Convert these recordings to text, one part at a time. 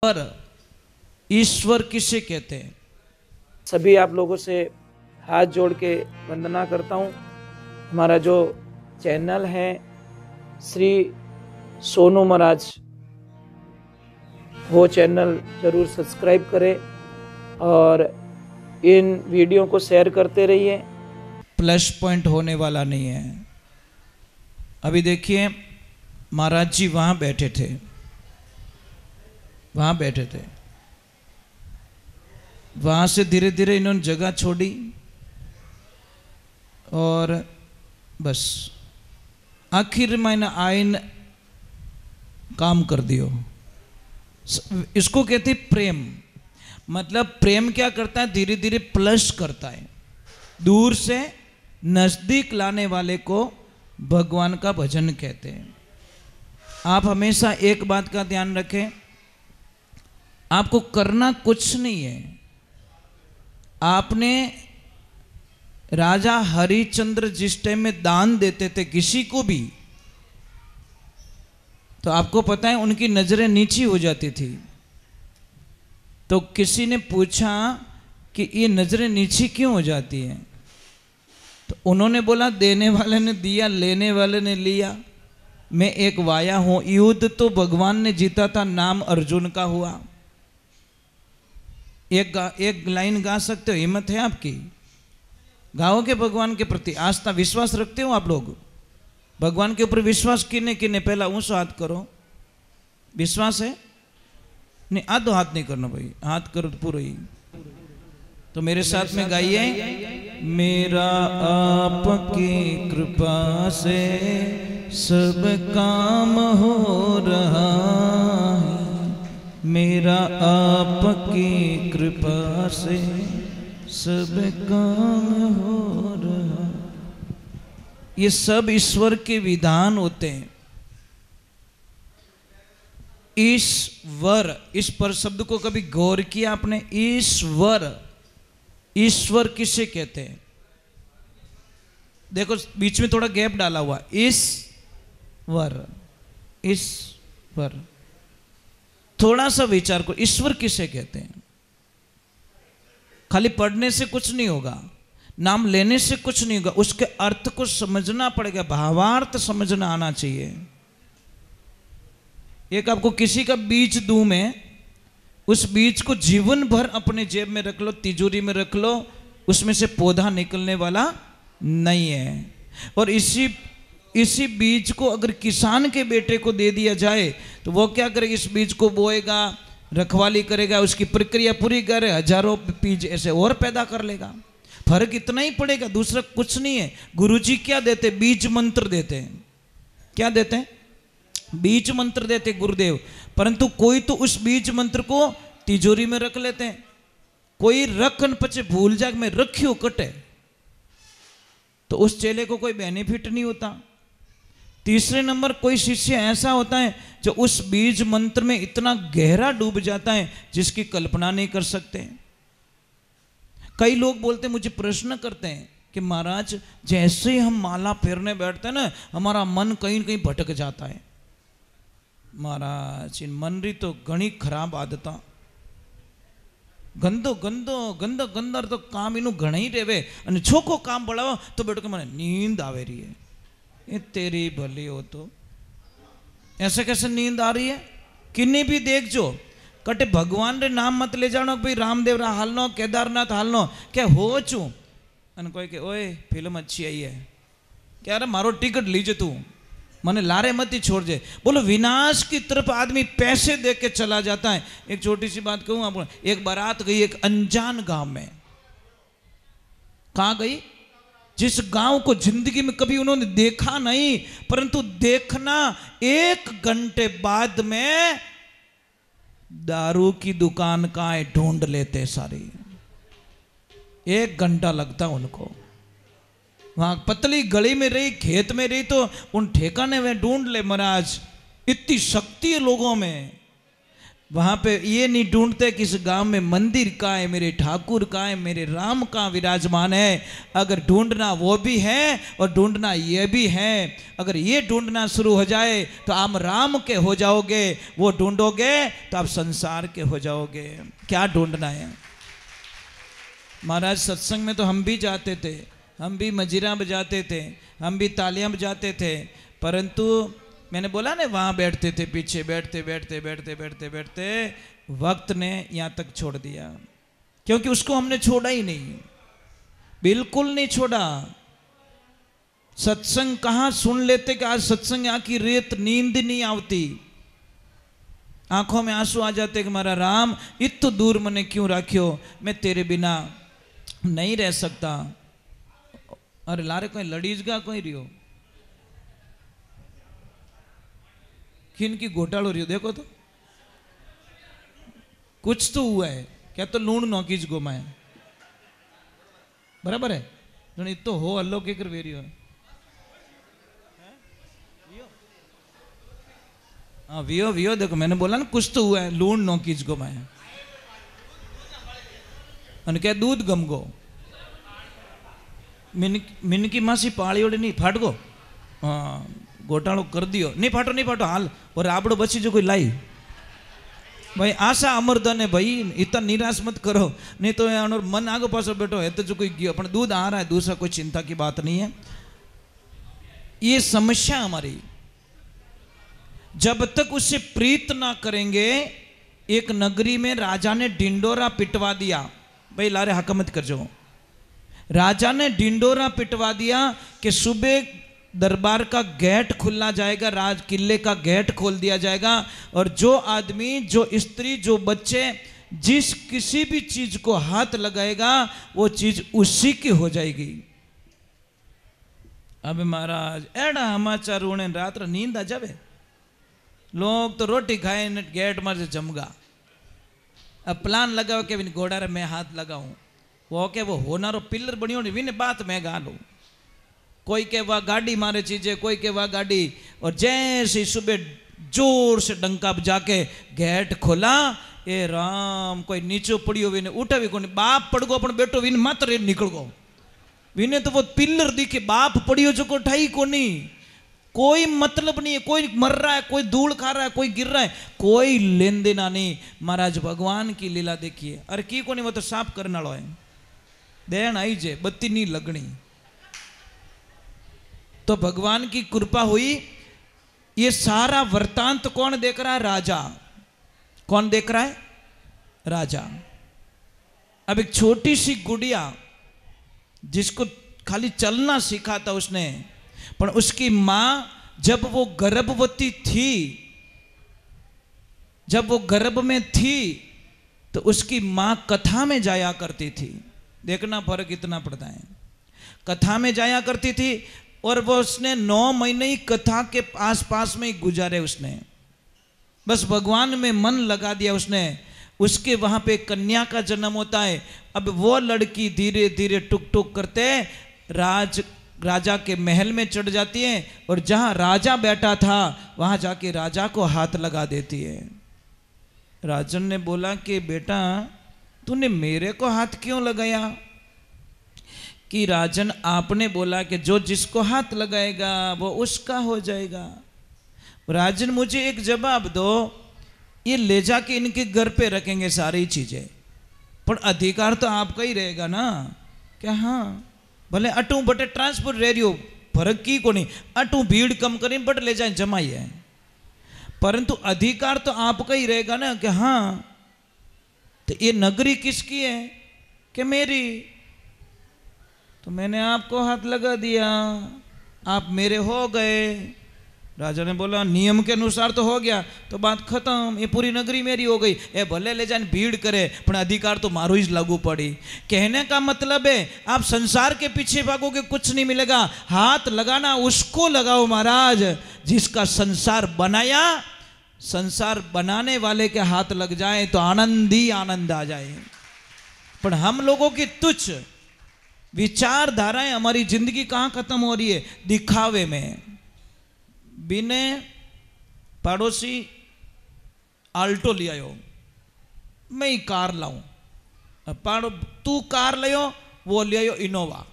पर ईश्वर किसे कहते हैं? सभी आप लोगों से हाथ जोड़ के वंदना करता हूँ। हमारा जो चैनल है श्री सोनू महाराज, वो चैनल जरूर सब्सक्राइब करें और इन वीडियो को शेयर करते रहिए। प्लस पॉइंट होने वाला नहीं है। अभी देखिए, महाराज जी वहाँ बैठे थे, वहाँ से धीरे धीरे इन्होंने जगह छोड़ी और बस आखिर में आइन काम कर दियो। इसको कहते प्रेम। मतलब प्रेम क्या करता है? धीरे धीरे प्लस करता है। दूर से नजदीक लाने वाले को भगवान का भजन कहते हैं। आप हमेशा एक बात का ध्यान रखें, आपको करना कुछ नहीं है। आपने राजा हरिश्चंद्र जिस टाइम में दान देते थे किसी को भी, तो आपको पता है उनकी नजरें नीची हो जाती थी। तो किसी ने पूछा कि ये नजरें नीची क्यों हो जाती हैं? तो उन्होंने बोला, देने वाले ने दिया, लेने वाले ने लिया। मैं एक वाया हूं। युद्ध तो भगवान ने जीता था, नाम अर्जुन का हुआ। एक लाइन गा सकते हो? हिम्मत है आपकी? गाओगे भगवान के प्रति आस्था विश्वास रखते हो आप लोग? भगवान के ऊपर विश्वास किने किने? पहला ऊंचा हाथ करो। विश्वास है? नहीं, आधो हाथ नहीं करना भाई, हाथ करो तो पूरा ही। तो मेरे साथ में गाइए, मेरा आपकी कृपा से सब काम हो रहा है, मेरा आपकी कृपा से सब काम हो रहा। ये सब ईश्वर के विधान होते हैं। ईश्वर, इस पर शब्द को कभी गौर किया आपने? ईश्वर, ईश्वर किसे कहते हैं? देखो बीच में थोड़ा गैप डाला हुआ। ईश्वर, ईश्वर, थोड़ा सा विचार करो, ईश्वर किसे कहते हैं? खाली पढ़ने से कुछ नहीं होगा, नाम लेने से कुछ नहीं होगा, उसके अर्थ को समझना पड़ेगा, भावार्थ समझना आना चाहिए। एक आपको किसी का बीज दूं मैं, उस बीज को जीवन भर अपने जेब में रख लो, तिजोरी में रख लो, उसमें से पौधा निकलने वाला नहीं है। और इसी बीज को अगर किसान के बेटे को दे दिया जाए तो वो क्या करेगा? इस बीज को बोएगा, रखवाली करेगा, उसकी प्रक्रिया पूरी करे, हजारों बीज ऐसे और पैदा कर लेगा। फर्क इतना ही पड़ेगा, दूसरा कुछ नहीं है। गुरुजी क्या देते? बीज मंत्र देते हैं। क्या देते हैं? बीज मंत्र देते गुरुदेव। परंतु कोई तो उस बीज मंत्र को तिजोरी में रख लेते हैं, कोई रखन पचे भूल जाए मैं रखियो कटे, तो उस चेले को कोई बेनिफिट नहीं होता। तीसरे नंबर, कोई शिष्य ऐसा होता है जो उस बीज मंत्र में इतना गहरा डूब जाता है जिसकी कल्पना नहीं कर सकते। कई लोग बोलते, मुझे प्रश्न करते हैं कि महाराज जैसे ही हम माला फेरने बैठते हैं ना, हमारा मन कहीं कहीं भटक जाता है। महाराज इन मन री तो घनी खराब आदत, गंदो गंदो गंदो गंदर तो काम इनू घना ही रेवे, अने छोको काम बढ़ावो तो बेटो के मने नींद आवे रही है। ये तेरी भली हो तो ऐसे कैसे नींद आ रही है? किन्नी भी देख जो कटे भगवान रे नाम मत ले जानो भाई, रामदेव रा हालनो, केदारनाथ हालनो, क्या हो चू? अने कोई के ओए फिल्म अच्छी आई है, क्या रे मारो टिकट लीजे तू, मने लारे मत ही छोड़ दे। बोलो, विनाश की तरफ आदमी पैसे दे के चला जाता है। एक छोटी सी बात कहूं आपको, एक बारात गई एक अनजान गांव में। कहां गई? जिस गांव को जिंदगी में कभी उन्होंने देखा नहीं, परंतु देखना 1 घंटे बाद में दारू की दुकान का ढूंढ लेते सारी। 1 घंटा लगता उनको। वहां पतली गली में रही, खेत में रही, तो उन ठेकाने में ढूंढ ले। महाराज इतनी शक्ति है लोगों में। वहां पे ये नहीं ढूंढते कि इस गांव में मंदिर का है, मेरे ठाकुर का है, मेरे राम का विराजमान है। अगर ढूंढना वो भी है और ढूंढना ये भी है, अगर ये ढूंढना शुरू हो जाए तो आप राम के हो जाओगे, वो ढूंढोगे तो आप संसार के हो जाओगे। क्या ढूंढना है? महाराज सत्संग में तो हम भी जाते थे, हम भी मजीरा बजाते थे, हम भी तालियां बजाते थे, परंतु मैंने बोला ना वहाँ बैठते थे, पीछे बैठते बैठते बैठते बैठते बैठते वक्त ने यहाँ तक छोड़ दिया, क्योंकि उसको हमने छोड़ा ही नहीं, बिल्कुल नहीं छोड़ा। सत्संग कहाँ सुन लेते कि आज सत्संग आखी रेत नींद नहीं आवती, आंखों में आंसू आ जाते कि हमारा राम इतने दूर मने क्यों राख्यो, मैं तेरे बिना नहीं रह सकता। अरे लारे कोई लड़ीज गा कोई रियो किन की घोटालो रही हो, देखो तो कुछ तो हुआ है क्या, तो लूण नौकीज गोमाए बराबर है जो तो हो अल्लो के कर वेरियो हाँ वियो वियो देखो मैंने बोला ना कुछ तो हुआ है, लूण नौकीज गोमाए અને કે दूध गमगो मिनकी मासी पाड़ी ओडे नहीं फाट गो हाँ घोटालो कर दियो नहीं फाटो हाल और राबड़ो बची जो कोई लाई भाई आशा अमरदन है भाई, इतना निराश मत करो, नहीं तो यार मन आगे पास बैठो है तो जो कोई गयो अपना दूध आ रहा है, दूसरा कोई चिंता की बात नहीं है। ये समस्या हमारी, जब तक उससे प्रीत ना करेंगे। एक नगरी में राजा ने डिंडोरा पिटवा दिया, भाई लारे हकमत कर जो, राजा ने डिंडोरा पिटवा दिया कि सुबह दरबार का गेट खुलना जाएगा, राज किले का गेट खोल दिया जाएगा, और जो आदमी जो स्त्री जो बच्चे जिस किसी भी चीज को हाथ लगाएगा वो चीज उसी की हो जाएगी। अब महाराज एड़ा समाचार उन्हें रात नींद आ जावे, लोग तो रोटी खाए गेट मार से जमगा। अब प्लान लगाओ कि घोड़ा रे मैं हाथ लगाऊं, वो के वो होनारो पिलर बनियो विने बात मैं गा लूं, कोई के वह गाड़ी मारे चीजें, कोई के वह गाड़ी, और जैसे सुबह जोर से डंका बजा के गेट खोला, ए राम कोई नीचे पड़ियो विने उठा भी कोनी, बाप पड़ गो अपन बेटो विने मात्र निकल गो, विने तो वो पिलर दिखे बाप पड़ियो जो को ठाई कोनी, कोई मतलब नहीं है, कोई मर रहा है, कोई धूल खा रहा है, कोई गिर रहा है, कोई लेन देना नहीं। महाराज भगवान की लीला देखिए, अरे की कोनी वो तो साफ करने वाला है, देन आई जे बत्ती नहीं लगनी, तो भगवान की कृपा हुई। ये सारा वृतांत कौन देख रहा है? राजा। कौन देख रहा है? राजा। अब एक छोटी सी गुड़िया जिसको खाली चलना सीखा था उसने, पर उसकी मां जब वो गर्भवती थी, जब वो गर्भ में थी तो उसकी मां कथा में जाया करती थी, देखना फर्क इतना पड़ता है, कथा में जाया करती थी, और वो उसने 9 महीने ही कथा के आसपास में ही गुजारे उसने, बस भगवान में मन लगा दिया उसने। उसके वहां पे कन्या का जन्म होता है। अब वो लड़की धीरे धीरे टुक टुक करते राजा के महल में चढ़ जाती है, और जहां राजा बैठा था वहां जाके राजा को हाथ लगा देती है। राजन ने बोला कि बेटा तूने मेरे को हाथ क्यों लगाया? कि राजन आपने बोला कि जो जिसको हाथ लगाएगा वो उसका हो जाएगा। राजन मुझे एक जवाब दो, ये ले जाके इनके घर पे रखेंगे सारी चीजें, पर अधिकार तो आपका ही रहेगा ना? क्या हाँ भले अटू बटे ट्रांसपोर्ट रह रही हो, फर्क की को नहीं, अटू भीड़ कम करें बट ले जाए जमाई है, परंतु अधिकार तो आपका ही रहेगा ना? कि हाँ। तो ये नगरी किसकी है? कि मेरी, तो मैंने आपको हाथ लगा दिया, आप मेरे हो गए। राजा ने बोला नियम के अनुसार तो हो गया, तो बात खत्म, ये पूरी नगरी मेरी हो गई, ए भले ले जाने भीड़ करे पर अधिकार तो मारो ही लागू पड़ी। कहने का मतलब है आप संसार के पीछे भागोगे कुछ नहीं मिलेगा, हाथ लगाना उसको लगाओ महाराज जिसका संसार बनाया। संसार बनाने वाले के हाथ लग जाए तो आनंद ही आनंद आ जाए। पर हम लोगों की तुच्छ विचारधाराएं हमारी जिंदगी कहां खत्म हो रही है? दिखावे में। बिने पड़ोसी आल्टो ले आयो, मैं ही कार लाऊं, पाड़ो तू कार लियो, वो ले आयो इनोवा।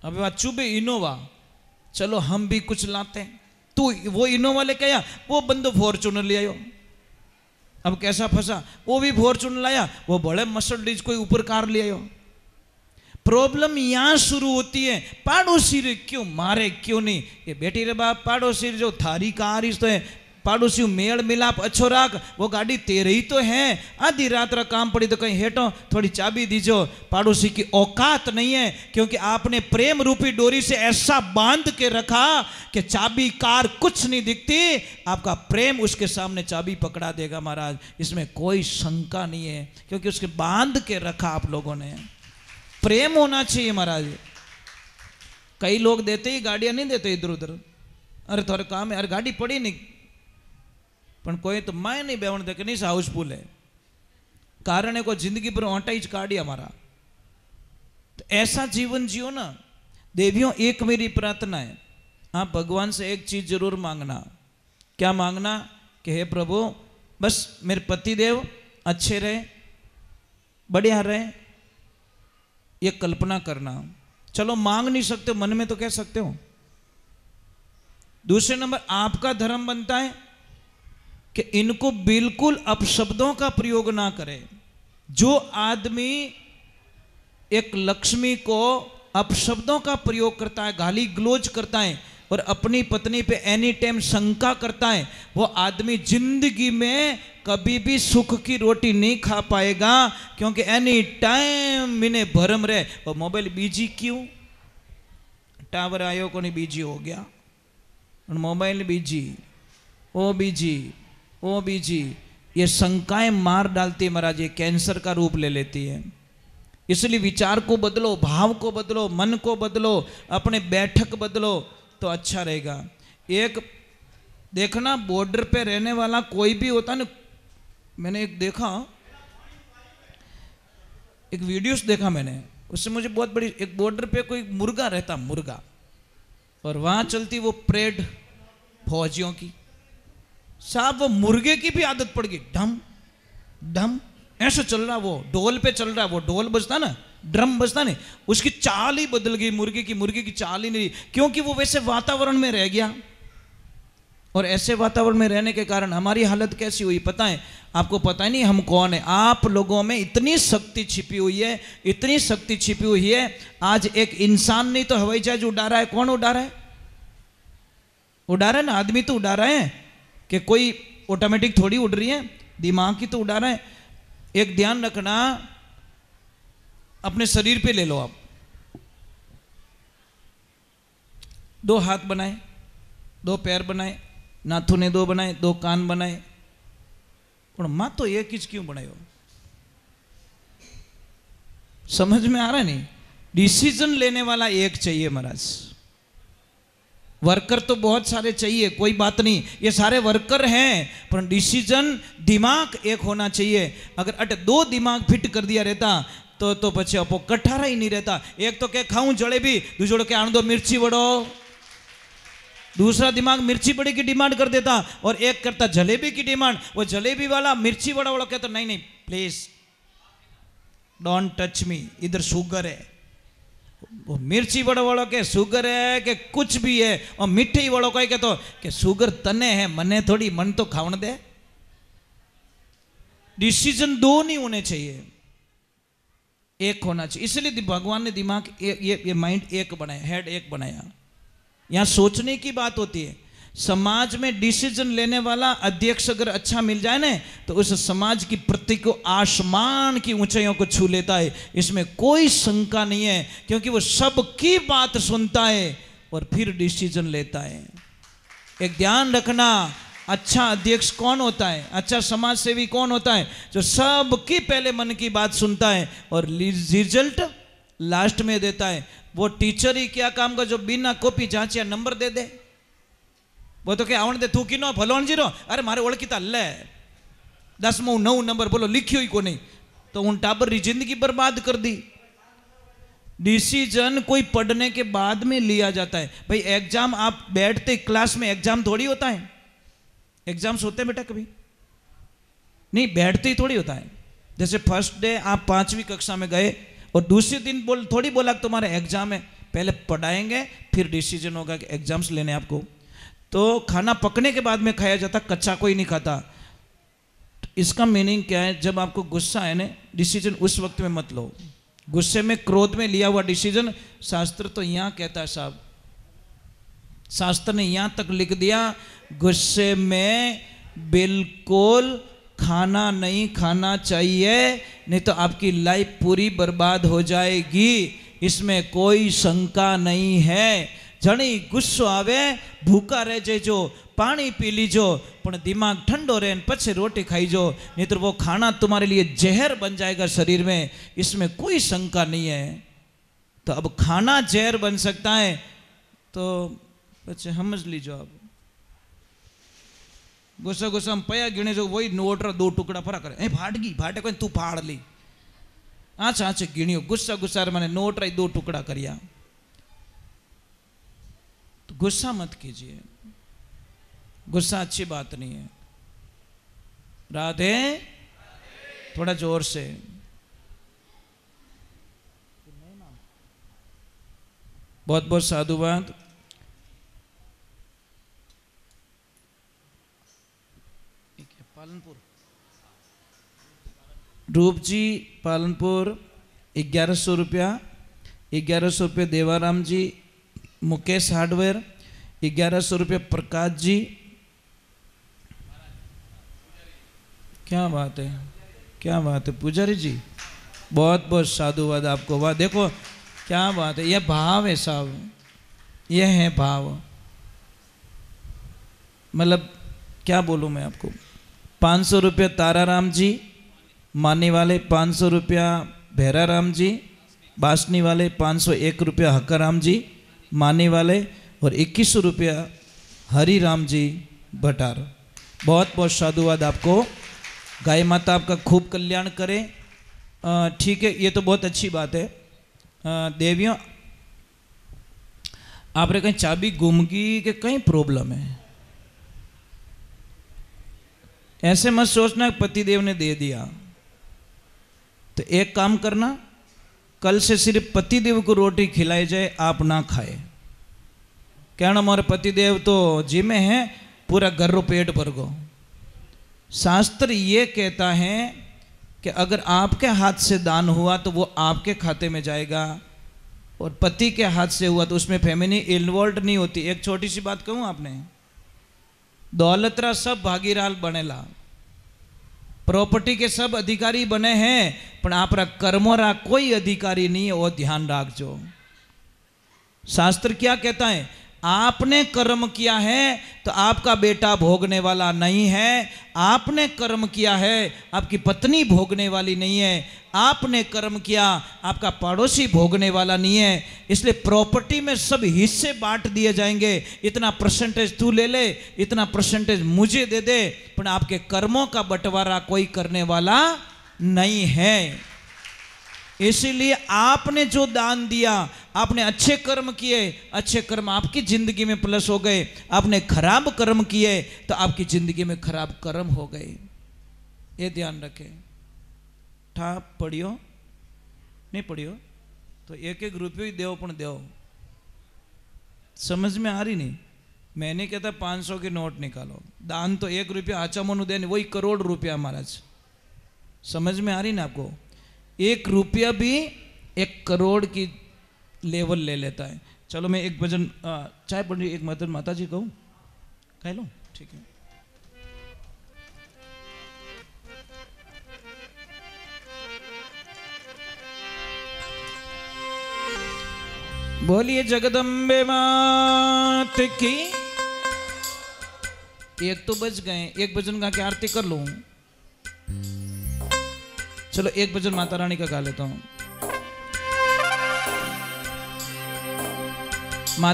अब बात चुभे इनोवा, चलो हम भी कुछ लाते हैं। तू वो इनोवा लेके आया, वो बंदो फॉर्चूनर ले आयो। अब कैसा फंसा, वो भी फॉर्चूनर लाया, वो बड़े मर्सिडीज कोई ऊपर कार ले आयो। प्रॉब्लम यहां शुरू होती है, पाड़ोसी रे क्यों मारे क्यों नहीं, ये बेटी रे बाप पाड़ोसी जो थारी कार इस तो है, पाड़ोसी मेल मिलाप अच्छो राख, वो गाड़ी तेरे ही तो है, आधी रात रा काम पड़ी तो कहीं हेटो थोड़ी चाबी दीजो। पाड़ोसी की औकात नहीं है, क्योंकि आपने प्रेम रूपी डोरी से ऐसा बांध के रखा कि चाबी कार कुछ नहीं दिखती, आपका प्रेम उसके सामने चाबी पकड़ा देगा महाराज, इसमें कोई शंका नहीं है, क्योंकि उसके बांध के रखा आप लोगों ने। प्रेम होना चाहिए महाराज। कई लोग देते ही गाड़ियां नहीं देते इधर उधर, अरे थोड़ा काम है, अरे गाड़ी पड़ी नहीं, पण कोई तो मैं नहीं बेवण दे कि नहीं हाउसफुल है, कारण है को जिंदगी पर ऑटाइज काढ़ी हमारा। तो ऐसा जीवन जियो ना देवियों। एक मेरी प्रार्थना है, आप भगवान से एक चीज जरूर मांगना। क्या मांगना? कि हे प्रभु बस मेरे पति देव अच्छे रहे, बढ़िया रहे, ये कल्पना करना। चलो मांग नहीं सकते, मन में तो कह सकते हो। दूसरे नंबर आपका धर्म बनता है कि इनको बिल्कुल अपशब्दों का प्रयोग ना करें। जो आदमी एक लक्ष्मी को अपशब्दों का प्रयोग करता है, गाली गलौज करता है और अपनी पत्नी पे एनी टाइम शंका करता है, वो आदमी जिंदगी में कभी भी सुख की रोटी नहीं खा पाएगा, क्योंकि एनी टाइम इन्हें भरम रहे। वो मोबाइल बीजी क्यों, टावर आयो को नहीं बीजी हो गया, मोबाइल बीजी, ओ बीजी, ओ बीजी, ये शंकाएं मार डालती है महाराज, ये कैंसर का रूप ले लेती है। इसलिए विचार को बदलो, भाव को बदलो, मन को बदलो, अपने बैठक बदलो तो अच्छा रहेगा। एक देखना बॉर्डर पे रहने वाला कोई भी होता ना, मैंने एक देखा, एक वीडियोस देखा मैंने, उससे मुझे बहुत बड़ी, एक बॉर्डर पे कोई मुर्गा रहता, मुर्गा, और वहां चलती वो परेड फौजियों की। साहब वो मुर्गे की भी आदत पड़ गई, ढम ढम ऐसे चल रहा, वो ढोल पे चल रहा, वो ढोल बजता ना, ड्रम बजता नहीं, उसकी चाल ही बदल गई, मुर्गे की चाल ही नहीं, क्योंकि वो वैसे वातावरण में रह गया। और ऐसे वातावरण में रहने के कारण हमारी हालत कैसी हुई पता है आपको? पता ही नहीं हम कौन है। आप लोगों में इतनी शक्ति छिपी हुई है, इतनी शक्ति छिपी हुई है। आज एक इंसान नहीं तो हवाई जहाज उड़ा रहा है, कौन उड़ा रहा है? उड़ा रहा है ना, आदमी तो उड़ा रहे हैं, कि कोई ऑटोमेटिक थोड़ी उड़ रही है, दिमाग की तो उड़ा रहा है। एक ध्यान रखना, अपने शरीर पे ले लो आप, 2 हाथ बनाए, 2 पैर बनाए, नाथुने 2 बनाए, 2 कान बनाए, पर मां तो एक ही क्यों बनायो? समझ में आ रहा है नहीं? डिसीजन लेने वाला एक चाहिए महाराज। वर्कर तो बहुत सारे चाहिए, कोई बात नहीं, ये सारे वर्कर हैं, पर डिसीजन दिमाग एक होना चाहिए। अगर अट 2 दिमाग फिट कर दिया रहता तो पछे अपो कठारा ही नहीं रहता। एक तो क्या खाऊं जलेबी, दूसरों के आण दो मिर्ची वड़ो, दूसरा दिमाग मिर्ची बड़ी की डिमांड कर देता और एक करता जलेबी की डिमांड। वो जलेबी वाला मिर्ची वड़ा वाला कहता नहीं नहीं प्लीज डोंट टच मी, इधर शुगर है। वो मिर्ची वड़ा वालों के शुगर है कि कुछ भी है, और मिठाई वालों का कहते तो कि शुगर तने है, मने थोड़ी, मन तो खावन दे। डिसीजन 2 नहीं होने चाहिए, एक होना चाहिए। इसलिए भगवान ने दिमाग ये माइंड एक बनाया, हेड एक बनाया। यहां सोचने की बात होती है। समाज में डिसीजन लेने वाला अध्यक्ष अगर अच्छा मिल जाए ना, तो उस समाज की प्रति को आसमान की ऊंचाइयों को छू लेता है, इसमें कोई शंका नहीं है, क्योंकि वो सबकी बात सुनता है और फिर डिसीजन लेता है। एक ध्यान रखना, अच्छा अध्यक्ष कौन होता है, अच्छा समाज सेवी कौन होता है? जो सबकी पहले मन की बात सुनता है और रिजल्ट लास्ट में देता है। वो टीचर ही क्या काम का जो बिना कॉपी जांचिया नंबर दे दे? वो तो क्या आवण दे तू किनो भलोण जीरो, अरे मारे ओळखीता ले 10मो 9 नंबर बोलो लिखियो ही को नहीं, तो उन टाबर री जिंदगी बर्बाद कर दी। डिसीजन कोई पढ़ने के बाद में लिया जाता है। भाई एग्जाम आप बैठते क्लास में, एग्जाम थोड़ी होता है, एग्जाम्स होते हैं बेटा कभी? नहीं, बैठते ही थोड़ी होता है। जैसे फर्स्ट डे आप 5वीं कक्षा में गए और दूसरे दिन थोड़ी बोला कि तुम्हारा एग्जाम है, पहले पढ़ाएंगे फिर डिसीजन होगा कि एग्जाम्स लेने आपको। तो खाना पकने के बाद में खाया जाता, कच्चा कोई नहीं खाता। इसका मीनिंग क्या है? जब आपको गुस्सा है ना, डिसीजन उस वक्त में मत लो। गुस्से में, क्रोध में लिया हुआ डिसीजन, शास्त्र तो यहाँ कहता है साहब, शास्त्र ने यहाँ तक लिख दिया, गुस्से में बिल्कुल खाना नहीं खाना चाहिए, नहीं तो आपकी लाइफ पूरी बर्बाद हो जाएगी। इसमें कोई शंका नहीं है। जणी गुस्सो आवे भूखा रह जेजो, पानी पी लीजो, पण दिमाग ठंडो रहे पछे रोटी खाईजो, नहीं तो वो खाना तुम्हारे लिए जहर बन जाएगा शरीर में, इसमें कोई शंका नहीं है। तो अब खाना जहर बन सकता है तो पछे समझ लीजो। आप गुस्सा गुस्सा में पया गिने जो वही नोट रा 2 टुकड़ा फरा करे, ए फाटे कोई तू फाड़ ली, आचे आचे गिणियो, गुस्सा गुस्सा मैंने नोट रा 2 टुकड़ा करिया। तो गुस्सा मत कीजिए, गुस्सा अच्छी बात नहीं है। राधे, थोड़ा जोर से। बहुत बहुत साधुवाद। पालनपुर, रूप जी पालनपुर 1100 रुपया। 1100 रुपये देवाराम जी, मुकेश हार्डवेयर 1100 रुपये प्रकाश जी। क्या बात है, क्या बात है पुजारी जी, बहुत बहुत साधुवाद आपको। वाह, देखो क्या बात है, यह भाव है साहब, यह है भाव। मतलब क्या बोलूँ मैं आपको। 500 रुपये ताराराम जी मानी वाले, 500 रुपया भैराराम जी बासनी वाले, 501 रुपया हक्काराम जी मानी वाले, और 2100 रुपया हरिराम जी भटार। बहुत बहुत साधुवाद आपको। गाय माता आपका खूब कल्याण करे। ठीक है, ये तो बहुत अच्छी बात है। देवियों, आपने कहीं चाबी गुम गई कि कहीं प्रॉब्लम है, ऐसे मत सोचना पतिदेव ने दे दिया। तो एक काम करना, कल से सिर्फ पतिदेव को रोटी खिलाई जाए, आप ना खाए। कहना हमारे पतिदेव तो जी में है, पूरा घर रो पेट भर गो। शास्त्र ये कहता है कि अगर आपके हाथ से दान हुआ तो वो आपके खाते में जाएगा, और पति के हाथ से हुआ तो उसमें फैमिली इन्वॉल्व नहीं होती। एक छोटी सी बात कहूँ, आपने दौलतरा सब भागीदार बनेला, प्रॉपर्टी के सब अधिकारी बने हैं, पर आपरा कर्मोरा कोई अधिकारी नहीं है, वो ध्यान रखजो। शास्त्र क्या कहता है? आपने कर्म किया है तो आपका बेटा भोगने वाला नहीं है, आपने कर्म किया है आपकी पत्नी भोगने वाली नहीं है, आपने कर्म किया आपका पड़ोसी भोगने वाला नहीं है। इसलिए प्रॉपर्टी में सब हिस्से बांट दिए जाएंगे, इतना परसेंटेज तू ले ले, इतना परसेंटेज मुझे दे दे, पर आपके कर्मों का बंटवारा कोई करने वाला नहीं है। इसीलिए आपने जो दान दिया, आपने अच्छे कर्म किए, अच्छे कर्म आपकी जिंदगी में प्लस हो गए, आपने खराब कर्म किए तो आपकी जिंदगी में खराब कर्म हो गए। ये ध्यान रखें। ठाप पढ़ियो, नहीं पढ़ियो तो एक एक रुपये ही देव, पण देव। समझ में आ रही नहीं? मैं नहीं कहता 500 के नोट निकालो, दान तो 1 रुपया आचा मनु दे, वही करोड़ रुपया महाराज। समझ में आ रही ना आपको? 1 रुपया भी 1 करोड़ की लेवल ले लेता है। चलो मैं एक भजन चाय पढ़ी, एक मतलब माता जी कहूँ, कह लो, ठीक है। बोलिए जगदम्बे मात की। एक तो बज गए, एक भजन गा के आरती कर लूं। चलो एक भजन माता रानी का गा लेता हूं।